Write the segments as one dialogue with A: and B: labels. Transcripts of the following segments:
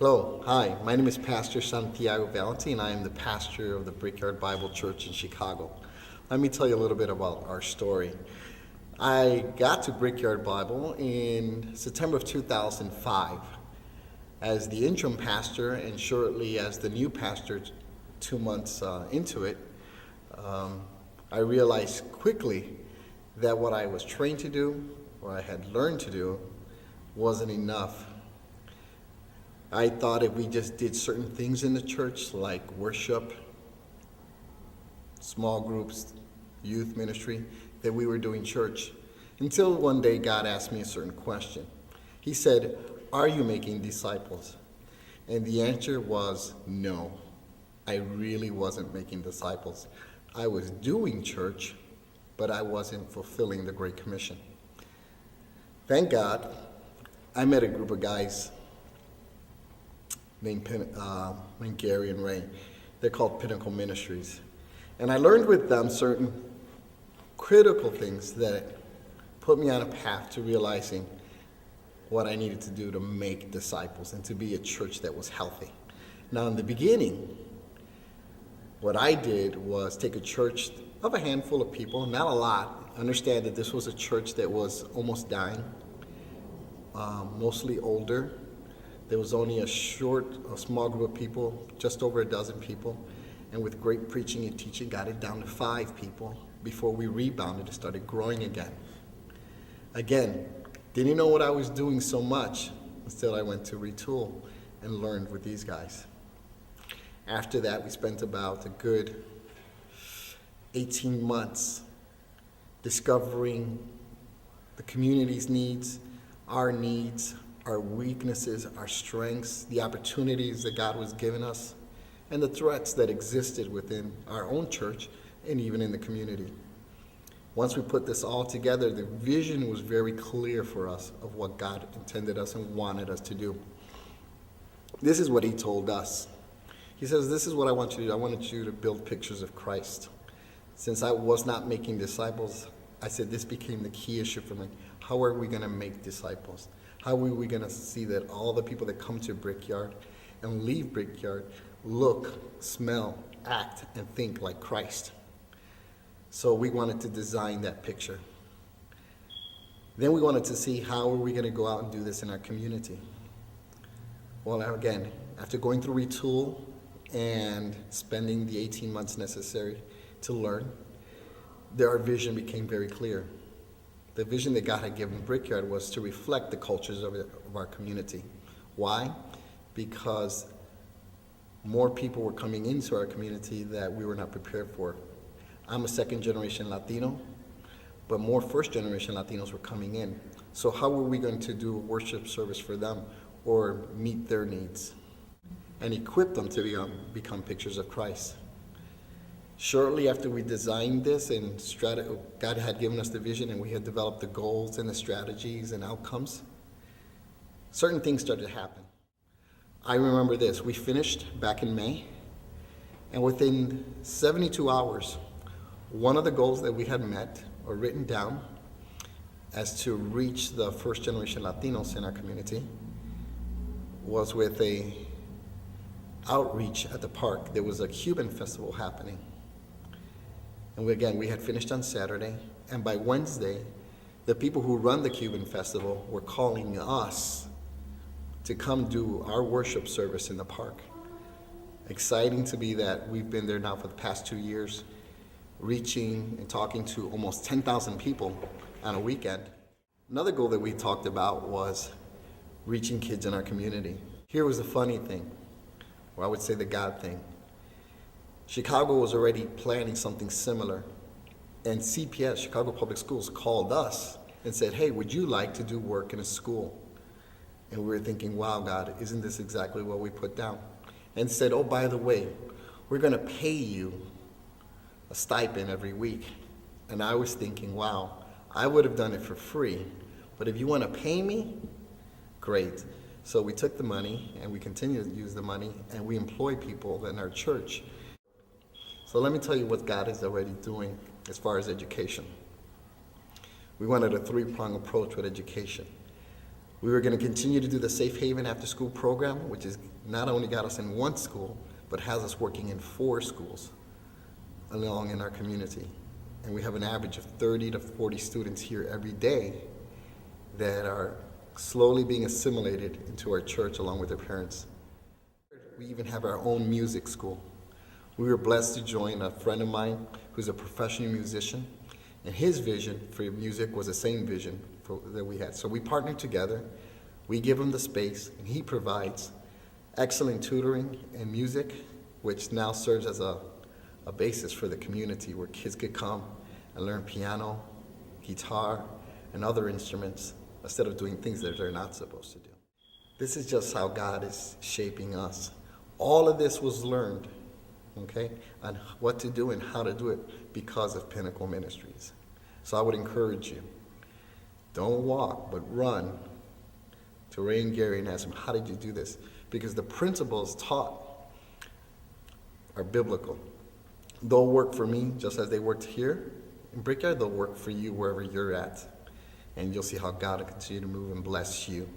A: Hello, hi, my name is Pastor Santiago Valentine. I am the pastor of the Brickyard Bible Church in Chicago. Let me tell you a little bit about our story. I got to Brickyard Bible in September of 2005 as the interim pastor, and shortly as the new pastor 2 months into it. I realized quickly that what I was trained to do, or I had learned to do, wasn't enough. I thought if we just did certain things in the church, like worship, small groups, youth ministry, that we were doing church. Until one day God asked me a certain question. He said, "Are you making disciples?" And the answer was no. I really wasn't making disciples. I was doing church, but I wasn't fulfilling the Great Commission. Thank God, I met a group of guys named Gary and Ray. They're called Pinnacle Ministries. And I learned with them certain critical things that put me on a path to realizing what I needed to do to make disciples and to be a church that was healthy. Now, in the beginning, what I did was take a church of a handful of people, not a lot. Understand that this was a church that was almost dying, mostly older. There was only a small group of people, just over a dozen people, and with great preaching and teaching, got it down to 5 people before we rebounded and started growing again. Again, didn't know what I was doing so much until I went to Retool and learned with these guys. After that, we spent about a good 18 months discovering the community's needs, our weaknesses, our strengths, the opportunities that God was giving us, and the threats that existed within our own church and even in the community. Once we put this all together, the vision was very clear for us of what God intended us and wanted us to do. This is what He told us. He says, "This is what I want you to do. I wanted you to build pictures of Christ." Since I was not making disciples, I said this became the key issue for me. How are we going to make disciples? How are we going to see that all the people that come to Brickyard and leave Brickyard look, smell, act, and think like Christ? So we wanted to design that picture. Then we wanted to see how are we going to go out and do this in our community. Well, again, after going through Retool and spending the 18 months necessary to learn, our vision became very clear. The vision that God had given Brickyard was to reflect the cultures of our community. Why? Because more people were coming into our community that we were not prepared for. I'm a second-generation Latino, but more first-generation Latinos were coming in. So how were we going to do a worship service for them or meet their needs and equip them to become pictures of Christ? Shortly after we designed this and God had given us the vision and we had developed the goals and the strategies and outcomes, certain things started to happen. I remember this. We finished back in May, and within 72 hours, one of the goals that we had met or written down as to reach the first generation Latinos in our community was with a outreach at the park. There was a Cuban festival happening. And we had finished on Saturday, and by Wednesday, the people who run the Cuban festival were calling us to come do our worship service in the park. Exciting to be that we've been there now for the past 2 years, reaching and talking to almost 10,000 people on a weekend. Another goal that we talked about was reaching kids in our community. Here was the funny thing, or I would say the God thing. Chicago was already planning something similar, and CPS, Chicago Public Schools, called us and said, "Hey, would you like to do work in a school?" And we were thinking, wow, God, isn't this exactly what we put down? And said, "Oh, by the way, we're going to pay you a stipend every week." And I was thinking, wow, I would have done it for free, but if you want to pay me, great. So we took the money and we continue to use the money, and we employ people in our church. So let me tell you what God is already doing as far as education. We wanted a 3-pronged approach with education. We were going to continue to do the Safe Haven After School program, which is not only got us in one school, but has us working in 4 schools along in our community. And we have an average of 30 to 40 students here every day that are slowly being assimilated into our church along with their parents. We even have our own music school. We were blessed to join a friend of mine who's a professional musician, and his vision for music was the same vision that we had. So we partnered together, we give him the space, and he provides excellent tutoring and music, which now serves as a basis for the community where kids could come and learn piano, guitar, and other instruments instead of doing things that they're not supposed to do. This is just how God is shaping us. All of this was learned, okay, on what to do and how to do it because of Pinnacle Ministries. So I would encourage you, don't walk, but run to Ray and Gary and ask them, how did you do this? Because the principles taught are biblical. They'll work for me just as they worked here in Brickyard. They'll work for you wherever you're at. And you'll see how God will continue to move and bless you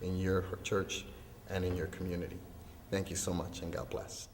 A: in your church and in your community. Thank you so much, and God bless.